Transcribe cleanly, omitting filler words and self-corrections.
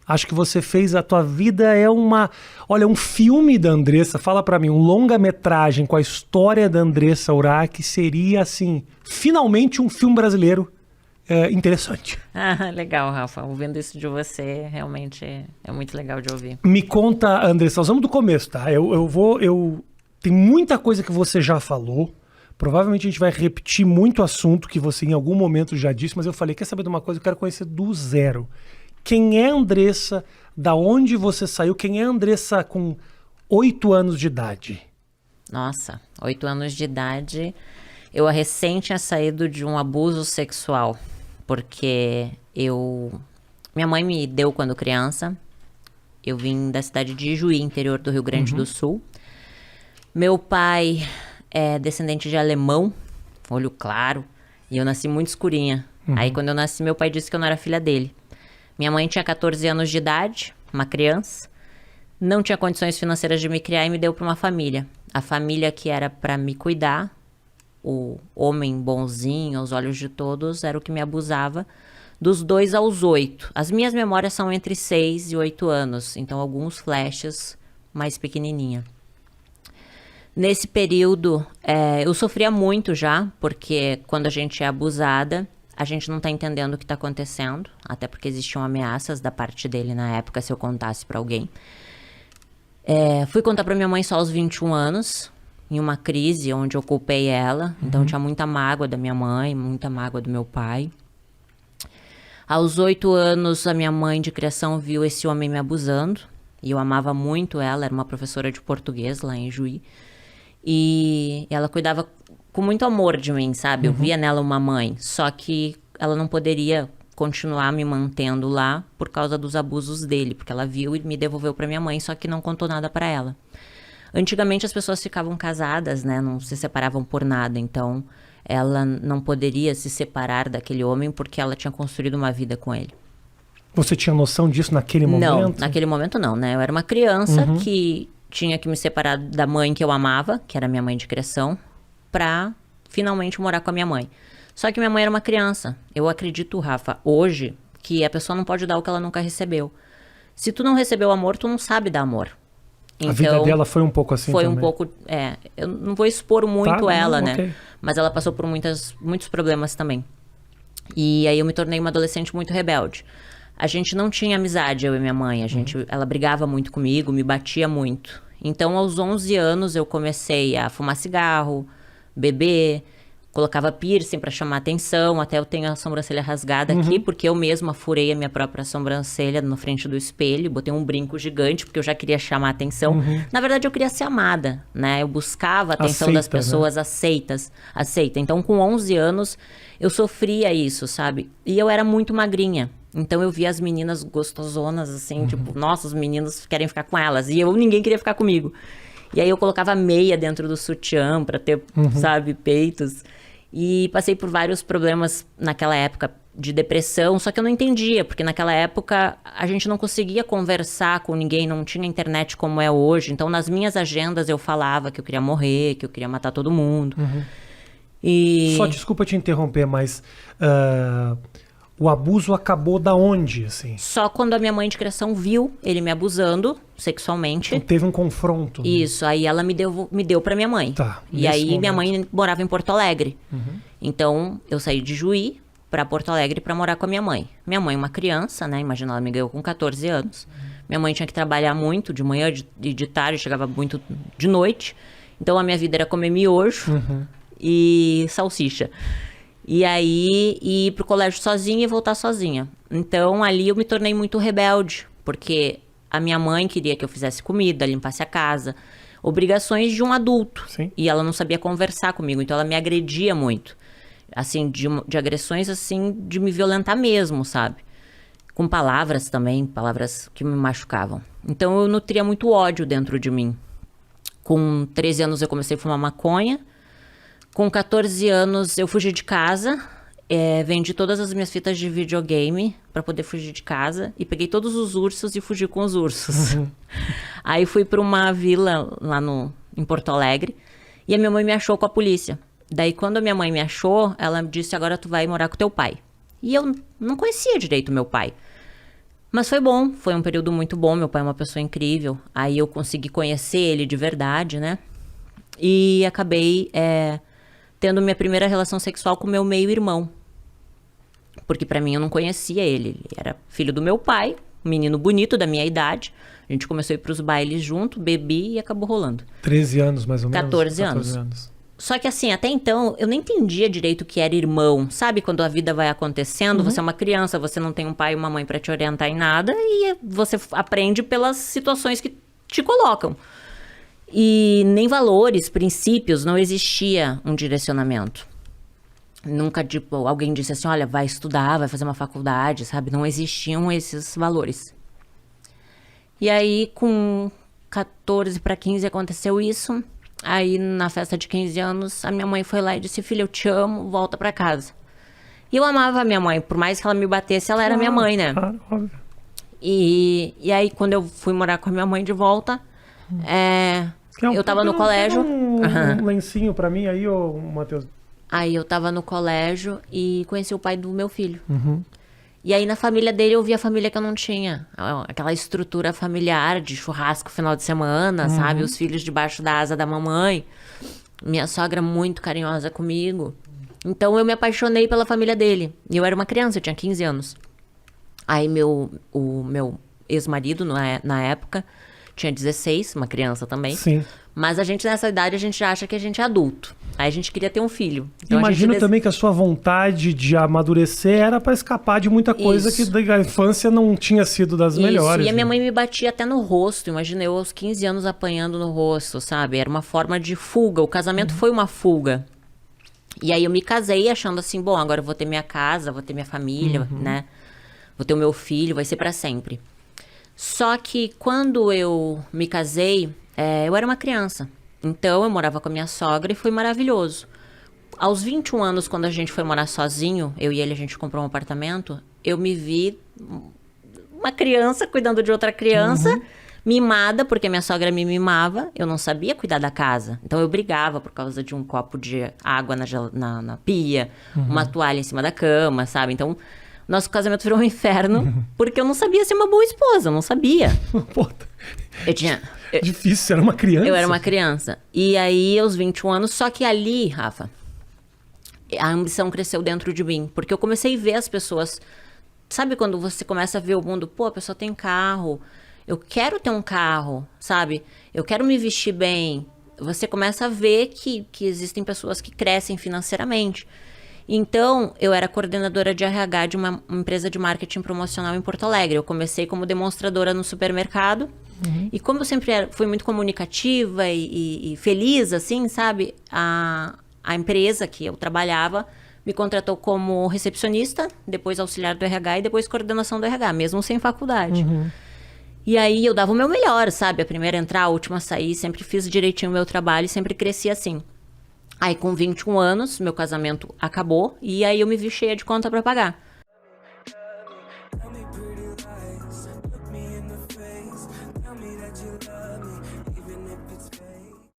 Acho que você fez a tua vida olha, um filme da Andressa, fala pra mim, um longa-metragem com a história da Andressa Urach seria, assim, finalmente um filme brasileiro interessante. Ah, legal, Rafa. Ouvindo isso de você, realmente é muito legal de ouvir. Me conta, Andressa, nós vamos do começo, tá? Tem muita coisa que você já falou. Provavelmente a gente vai repetir muito assunto que você em algum momento já disse, mas eu falei, quer saber de uma coisa? Eu quero conhecer do zero. Quem é a Andressa? Da onde você saiu? Quem é a Andressa com 8 anos de idade? Nossa, 8 anos de idade. Eu recém tinha saído de um abuso sexual, porque minha mãe me deu quando criança. Eu vim da cidade de Ijuí, interior do Rio Grande do Sul. Meu pai é descendente de alemão, olho claro, e eu nasci muito escurinha. Aí quando eu nasci, meu pai disse que eu não era filha dele. Minha mãe tinha 14 anos de idade, uma criança, não tinha condições financeiras de me criar e me deu para uma família. A família que era para me cuidar, o homem bonzinho, aos olhos de todos, era o que me abusava, dos 2 aos 8. As minhas memórias são entre 6 e 8 anos, então alguns flashes mais pequenininha. Nesse período, eu sofria muito já, porque quando a gente é abusada, a gente não está entendendo o que está acontecendo, até porque existiam ameaças da parte dele na época, se eu contasse para alguém. Fui contar para minha mãe só aos 21 anos, em uma crise onde eu culpei ela. Então tinha muita mágoa da minha mãe, muita mágoa do meu pai. Aos 8 anos, a minha mãe de criação viu esse homem me abusando. E eu amava muito ela, era uma professora de português lá em Juí. E ela cuidava com muito amor de mim, sabe? Eu via nela uma mãe, só que ela não poderia continuar me mantendo lá por causa dos abusos dele, porque ela viu e me devolveu para minha mãe, só que não contou nada para ela. Antigamente as pessoas ficavam casadas, né? Não se separavam por nada, então ela não poderia se separar daquele homem porque ela tinha construído uma vida com ele. Você tinha noção disso naquele momento? Não, naquele momento não, né? Eu era uma criança que tinha que me separar da mãe que eu amava, que era minha mãe de criação, pra finalmente morar com a minha mãe. Só que minha mãe era uma criança. Eu acredito, Rafa, hoje, que a pessoa não pode dar o que ela nunca recebeu. Se tu não recebeu amor, tu não sabe dar amor. Então, a vida dela foi um pouco assim foi também? Um pouco, eu não vou expor muito ela, né? Okay. Mas ela passou por muitos problemas também. E aí eu me tornei uma adolescente muito rebelde. A gente não tinha amizade, eu e minha mãe. Ela brigava muito comigo, me batia muito. Então, aos 11 anos, eu comecei a fumar cigarro, beber, colocava piercing para chamar atenção. Até eu tenho a sobrancelha rasgada aqui, porque eu mesma furei a minha própria sobrancelha na frente do espelho. Botei um brinco gigante, porque eu já queria chamar atenção. Na verdade, eu queria ser amada, né? Eu buscava a atenção das pessoas, né? Aceita. Então, com 11 anos, eu sofria isso, sabe? E eu era muito magrinha. Então eu via as meninas gostosonas, assim, tipo, nossa, os meninos querem ficar com elas. E ninguém queria ficar comigo. E aí eu colocava meia dentro do sutiã pra ter, sabe, peitos. E passei por vários problemas naquela época de depressão, só que eu não entendia, porque naquela época a gente não conseguia conversar com ninguém, não tinha internet como é hoje. Então nas minhas agendas eu falava que eu queria morrer, que eu queria matar todo mundo. E... Só desculpa te interromper, mas... o abuso acabou da onde, assim? Só quando a minha mãe de criação viu ele me abusando sexualmente. Então teve um confronto. Isso, aí ela me deu pra minha mãe. Tá, e aí minha mãe morava em Porto Alegre. Então eu saí de Juí pra Porto Alegre pra morar com a minha mãe. Minha mãe, uma criança, né? Imagina, ela me ganhou com 14 anos. Minha mãe tinha que trabalhar muito, de manhã e de tarde, chegava muito de noite. Então a minha vida era comer miojo e salsicha. E aí, ir pro colégio sozinha e voltar sozinha. Então, ali eu me tornei muito rebelde. Porque a minha mãe queria que eu fizesse comida, limpasse a casa. Obrigações de um adulto. Sim. E ela não sabia conversar comigo. Então, ela me agredia muito. Assim, de agressões, assim, de me violentar mesmo, sabe? Com palavras também, palavras que me machucavam. Então, eu nutria muito ódio dentro de mim. Com 13 anos, eu comecei a fumar maconha. Com 14 anos, eu fugi de casa, vendi todas as minhas fitas de videogame para poder fugir de casa e peguei todos os ursos e fugi com os ursos. Aí fui pra uma vila lá em Porto Alegre e a minha mãe me achou com a polícia. Daí quando a minha mãe me achou, ela me disse, agora tu vai morar com teu pai. E eu não conhecia direito meu pai. Mas foi bom, foi um período muito bom, meu pai é uma pessoa incrível. Aí eu consegui conhecer ele de verdade, né? E acabei tendo minha primeira relação sexual com meu meio-irmão. Porque pra mim eu não conhecia ele. Ele era filho do meu pai, um menino bonito da minha idade. A gente começou a ir pros bailes junto, bebi e acabou rolando. 13 anos, mais ou menos? 14 anos. Só que assim, até então, eu nem entendia direito o que era irmão. Sabe quando a vida vai acontecendo, você é uma criança, você não tem um pai e uma mãe pra te orientar em nada. E você aprende pelas situações que te colocam. E nem valores, princípios, não existia um direcionamento. Nunca, tipo, alguém disse assim, olha, vai estudar, vai fazer uma faculdade, sabe? Não existiam esses valores. E aí, com 14 para 15 aconteceu isso. Aí, na festa de 15 anos, a minha mãe foi lá e disse, filha, eu te amo, volta pra casa. E eu amava a minha mãe, por mais que ela me batesse, ela era minha mãe, né? Claro, óbvio. E aí, quando eu fui morar com a minha mãe de volta, eu tava no colégio. Um lencinho pra mim aí, ô Matheus. Aí eu tava no colégio e conheci o pai do meu filho. E aí na família dele eu vi a família que eu não tinha. Aquela estrutura familiar de churrasco final de semana, sabe? Os filhos debaixo da asa da mamãe. Minha sogra muito carinhosa comigo. Então eu me apaixonei pela família dele. E eu era uma criança, eu tinha 15 anos. Aí o meu ex-marido, na época, tinha 16, uma criança também. Sim. Mas a gente, nessa idade, a gente já acha que a gente é adulto. Aí a gente queria ter um filho. Então, imagino também que a sua vontade de amadurecer era pra escapar de muita coisa Isso. que da infância não tinha sido das melhores. E a minha né? mãe me batia até no rosto. Imagina eu aos 15 anos apanhando no rosto, sabe? Era uma forma de fuga. O casamento foi uma fuga. E aí eu me casei achando assim, bom, agora eu vou ter minha casa, vou ter minha família, né? Vou ter o meu filho, vai ser pra sempre. Só que quando eu me casei, eu era uma criança. Então eu morava com a minha sogra e foi maravilhoso. Aos 21 anos, quando a gente foi morar sozinho, eu e ele, a gente comprou um apartamento, eu me vi uma criança cuidando de outra criança, mimada, porque minha sogra me mimava, eu não sabia cuidar da casa. Então eu brigava por causa de um copo de água na pia, uma toalha em cima da cama, sabe? Então, nosso casamento virou um inferno, porque eu não sabia ser uma boa esposa, eu não sabia. Pô, Eu tinha... difícil, você era uma criança. Eu era uma criança. E aí, aos 21 anos, só que ali, Rafa, a ambição cresceu dentro de mim. Porque eu comecei a ver as pessoas... Sabe quando você começa a ver o mundo? Pô, a pessoa tem carro. Eu quero ter um carro, sabe? Eu quero me vestir bem. Você começa a ver que existem pessoas que crescem financeiramente. Então, eu era coordenadora de RH de uma empresa de marketing promocional em Porto Alegre. Eu comecei como demonstradora no supermercado. E como eu sempre fui muito comunicativa e feliz, assim, sabe? A empresa que eu trabalhava me contratou como recepcionista, depois auxiliar do RH e depois coordenação do RH, mesmo sem faculdade. E aí eu dava o meu melhor, sabe? A primeira a entrar, a última a sair, sempre fiz direitinho o meu trabalho e sempre cresci assim. Aí com 21 anos, meu casamento acabou e aí eu me vi cheia de conta pra pagar.